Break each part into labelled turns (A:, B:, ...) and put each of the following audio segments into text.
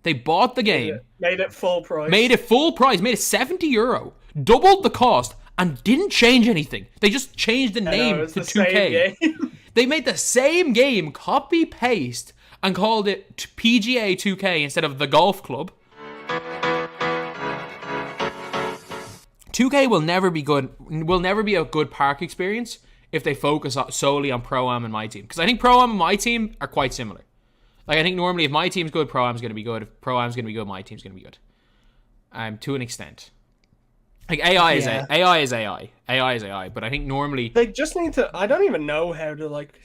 A: They bought the game,
B: made it full price,
A: made it €70, doubled the cost, and didn't change anything. They just changed the name to 2K. They made the same game, copy paste, and called it PGA 2K instead of the golf club. 2K will never be good. Will never be a good park experience if they focus solely on Pro-Am and MyTEAM. Because I think Pro-Am and MyTEAM are quite similar. Like, I think normally if MyTEAM's good, Pro-Am's going to be good. If Pro-Am's going to be good, MyTEAM's going to be good. To an extent. Like, AI is AI. AI is AI. But I think normally...
B: They just need to... I don't even know how to, like,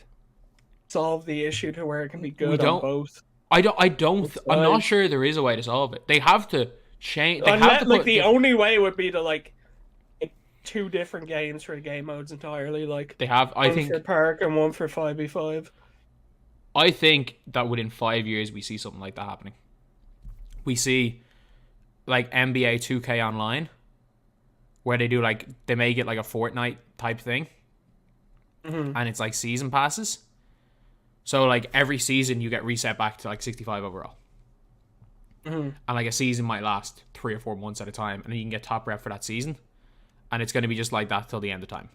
B: solve the issue to where it can be good on both.
A: I'm not sure there is a way to solve it. They have to change...
B: the only way would be to, like, two different games for game modes entirely. Like,
A: they have, I think...
B: One for Park and one for 5v5.
A: I think that within 5 years we see something like that happening. We see like NBA 2K Online, where they make it like a Fortnite type thing, and it's like season passes. So like every season you get reset back to like 65 overall, and like a season might last 3 or 4 months at a time, and then you can get top rep for that season, and it's going to be just like that till the end of time.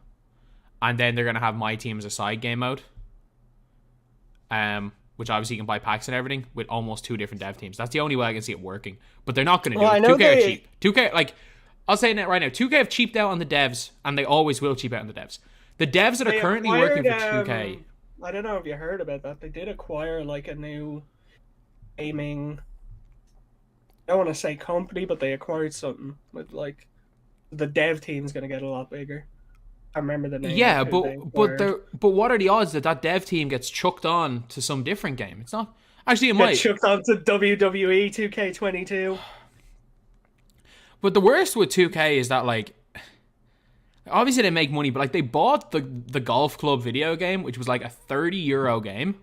A: And then they're going to have MyTEAM as a side game mode. Which obviously you can buy packs and everything with almost 2 different dev teams. That's the only way I can see it working. But they're not going to do it. 2K are cheap. 2K, like, I'll say it right now. 2K have cheaped out on the devs, and they always will cheap out on the devs. The devs that are currently working for 2K...
B: I don't know if you heard about that. They did acquire, like, a new gaming... I don't want to say company, but they acquired something with, like... The dev team's going to get a lot bigger. I remember the name.
A: Yeah, but what are the odds that dev team gets chucked on to some different game? It's not actually it might
B: chucked on to WWE 2K22.
A: But the worst with 2K is that like obviously they make money, but like they bought the golf club video game, which was like a €30 game.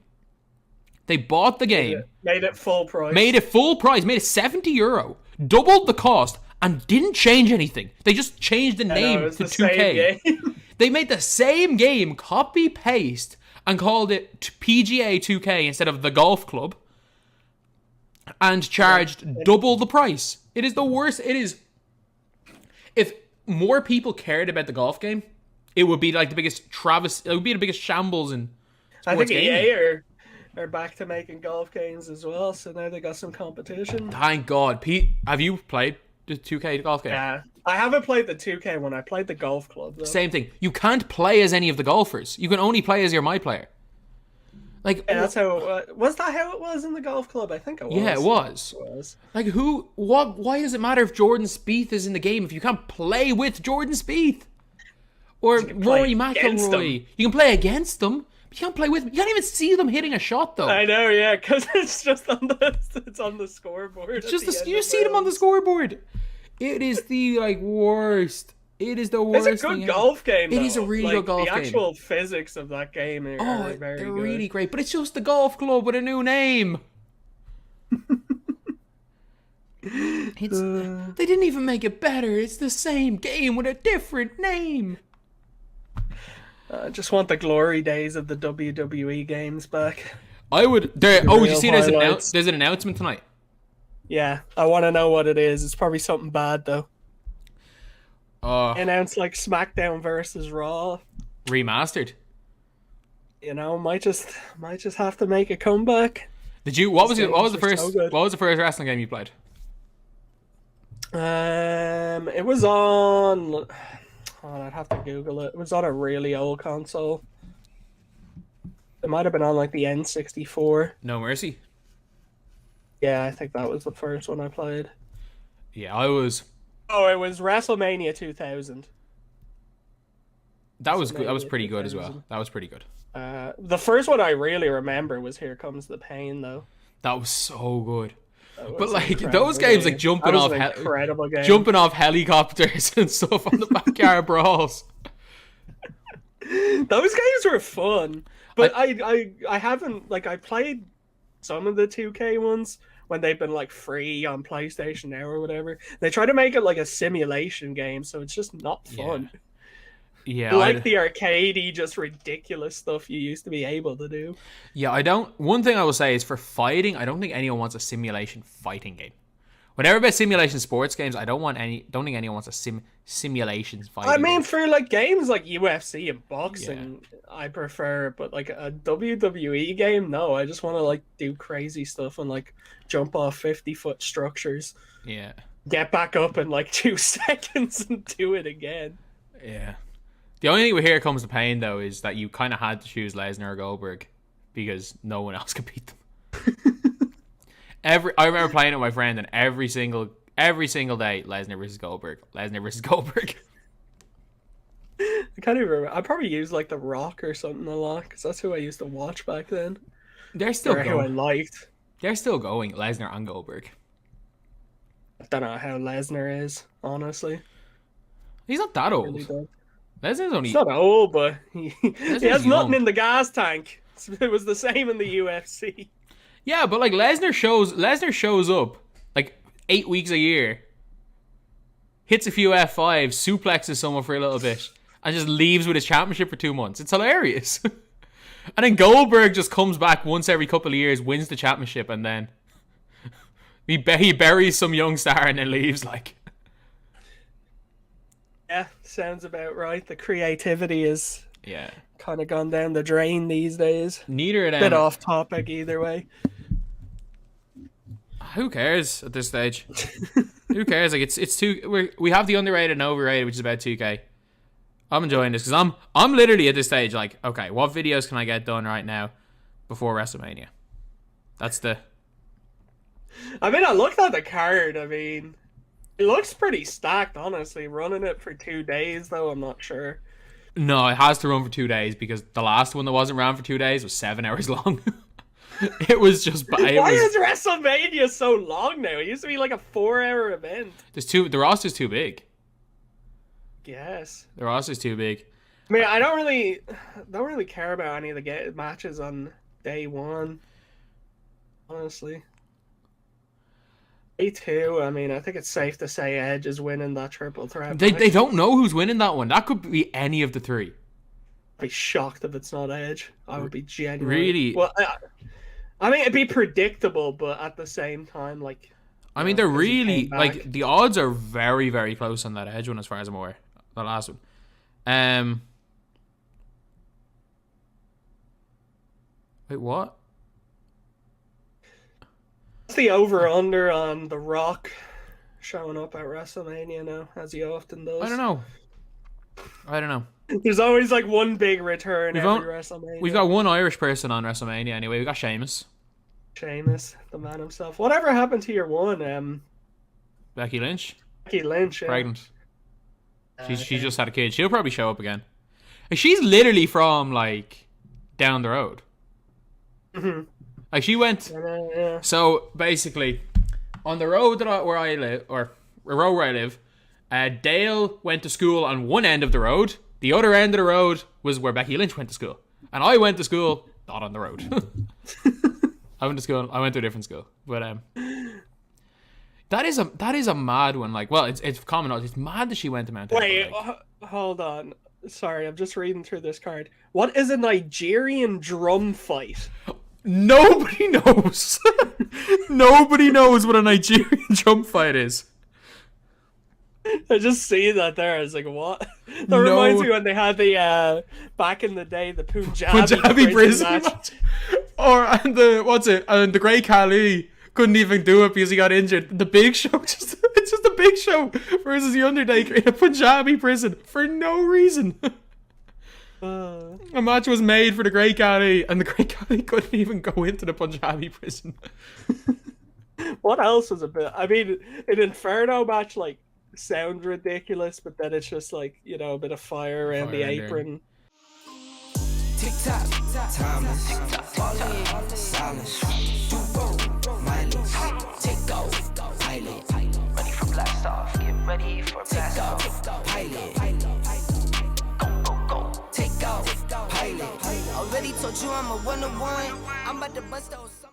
A: They bought the game,
B: made it full price,
A: made it €70, doubled the cost, and didn't change anything. They just changed the name to 2K. They made the same game, copy paste, and called it PGA 2K instead of the golf club, and charged double the price. It is the worst. It is. If more people cared about the golf game, it would be like the biggest It would be the biggest shambles in sports
B: I think
A: gaming.
B: EA are back to making golf games as well, so now they got some competition.
A: Thank God. Pete, have you played the 2K golf game?
B: Yeah. I haven't played the 2K one. I played the golf club, though.
A: Same thing. You can't play as any of the golfers. You can only play as your My Player. Like,
B: yeah, that's how... was that how it was in the golf club? I think it was.
A: Yeah, it was. Like, why does it matter if Jordan Spieth is in the game if you can't play with Jordan Spieth? Or Rory McIlroy. You can play against them, but you can't play with them. You can't even see them hitting a shot, though.
B: I know, yeah, because it's just on the scoreboard.
A: It's just you see them on the scoreboard. It is the worst. It is the worst.
B: It's a good golf game.
A: It is a really good golf game.
B: The actual physics of that game are very
A: they're
B: good.
A: Really great. But it's just the golf club with a new name. They didn't even make it better. It's the same game with a different name.
B: I just want the glory days of the WWE games back.
A: I would. Did you see there's an announcement tonight?
B: Yeah, I want to know what it is. It's probably something bad though. Announced like SmackDown versus Raw,
A: remastered.
B: You know, might just have to make a comeback.
A: Did you? What was the first wrestling game you played?
B: It was on. Oh, I'd have to Google it. It was on a really old console. It might have been on like the N64.
A: No Mercy.
B: Yeah, I think that was the first one I played.
A: Yeah, I was.
B: Oh, it was WrestleMania 2000.
A: That was good. That was pretty good as well. That was pretty good.
B: The first one I really remember was Here Comes the Pain, though.
A: That was so good. But like those games, like jumping off helicopters and stuff on the backyard brawls.
B: Those games were fun, but I haven't I played some of the 2K ones when they've been like free on PlayStation now or whatever. They try to make it like a simulation game, so it's just not fun.
A: Yeah,
B: Like the arcadey, just ridiculous stuff you used to be able to do.
A: yeah, I don't. One thing I will say is for fighting, I don't think anyone wants a simulation fighting game. Whenever about simulation sports games, I don't think anyone wants a simulation fighting.
B: I mean,
A: game.
B: for like games like UFC and boxing, I prefer, but like a WWE game, no. I just want to like do crazy stuff and like jump off 50-foot structures.
A: Yeah.
B: Get back up in like 2 seconds and do it again.
A: Yeah. The only thing we hear comes to pain though is that you kind of had to choose Lesnar or Goldberg because no one else could beat them. I remember playing with my friend, and every single day, Lesnar versus Goldberg. I
B: can't even remember. I probably used like The Rock or something a lot because that's who I used to watch back then.
A: They're still going.
B: Who I liked.
A: They're still going, Lesnar and Goldberg.
B: I don't know how Lesnar is, honestly.
A: He's not that old.
B: Really
A: Lesnar's only...
B: He's not old, but he has
A: young.
B: nothing in the gas tank. It was the same in the UFC.
A: Yeah, but like Lesnar shows up like 8 weeks a year, hits a few F5s, suplexes someone for a little bit, and just leaves with his championship for 2 months. It's hilarious. And then Goldberg just comes back once every couple of years, wins the championship, and then he buries some young star and then leaves. Like,
B: yeah, sounds about right. The creativity is
A: yeah,
B: kind of gone down the drain these days.
A: Neither of them.
B: Bit off topic either way.
A: Who cares at this stage? Who cares? Like it's too. We have the underrated and overrated, which is about 2K. I'm enjoying this because I'm literally at this stage like, okay, what videos can I get done right now before WrestleMania? That's the.
B: I mean, I looked at the card. I mean, it looks pretty stacked, honestly. Running it for 2 days, though, I'm not sure.
A: No, it has to run for 2 days because the last one that wasn't ran for 2 days was 7 hours long. It was just.
B: Why is WrestleMania so long now? It used to be like a 4-hour event.
A: The roster's too big.
B: Yes.
A: The roster's too big.
B: I mean, I don't really care about any of the matches on day one. Honestly. Day two, I mean, I think it's safe to say Edge is winning that triple threat.
A: They don't know who's winning that one. That could be any of the three.
B: I'd be shocked if it's not Edge. I would be genuinely.
A: Really?
B: Well, I mean, it'd be predictable, but at the same time, like.
A: I mean, they're really like the odds are very, very close on that Edge one, as far as I'm aware. The last one. Wait, what?
B: What's the over/under on The Rock showing up at WrestleMania now, as he often does?
A: I don't know.
B: There's always like one big return every WrestleMania.
A: We've got one Irish person on WrestleMania anyway. We got Sheamus.
B: Sheamus, the man himself. Whatever happened to your one?
A: Becky Lynch.
B: Becky Lynch, yeah.
A: Pregnant. She just had a kid. She'll probably show up again. She's literally from like down the road.
B: Mm-hmm.
A: Like she went.
B: Yeah.
A: So basically, on the road where I live, or a road where I live, Dale went to school on one end of the road. The other end of the road was where Becky Lynch went to school, and I went to school not on the road. I went to a different school, but that is a mad one. Like, well, it's common knowledge. It's mad that she went to Mount.
B: Wait, hold on. Sorry, I'm just reading through this card. What is a Nigerian drum fight?
A: Nobody knows. Nobody knows what a Nigerian drum fight is.
B: I just see that there. I was like, what? That reminds me when they had the back in the day, the Punjabi prison match.
A: And the Great Khali couldn't even do it because he got injured. The Big Show, it's just the Big Show versus the Undertaker in a Punjabi prison for no reason. A match was made for the Great Khali, and the Great Khali couldn't even go into the Punjabi prison.
B: What else was a bit? I mean, an Inferno match like sounds ridiculous, but then it's just like, you know, a bit of fire around the apron.
C: Tick tock, timeless, falling, silence, mindless, take off, pilot, ready for blast off, get ready for blast off, pilot, go, take off, pilot, already told you I'm a 101, I'm about to bust those.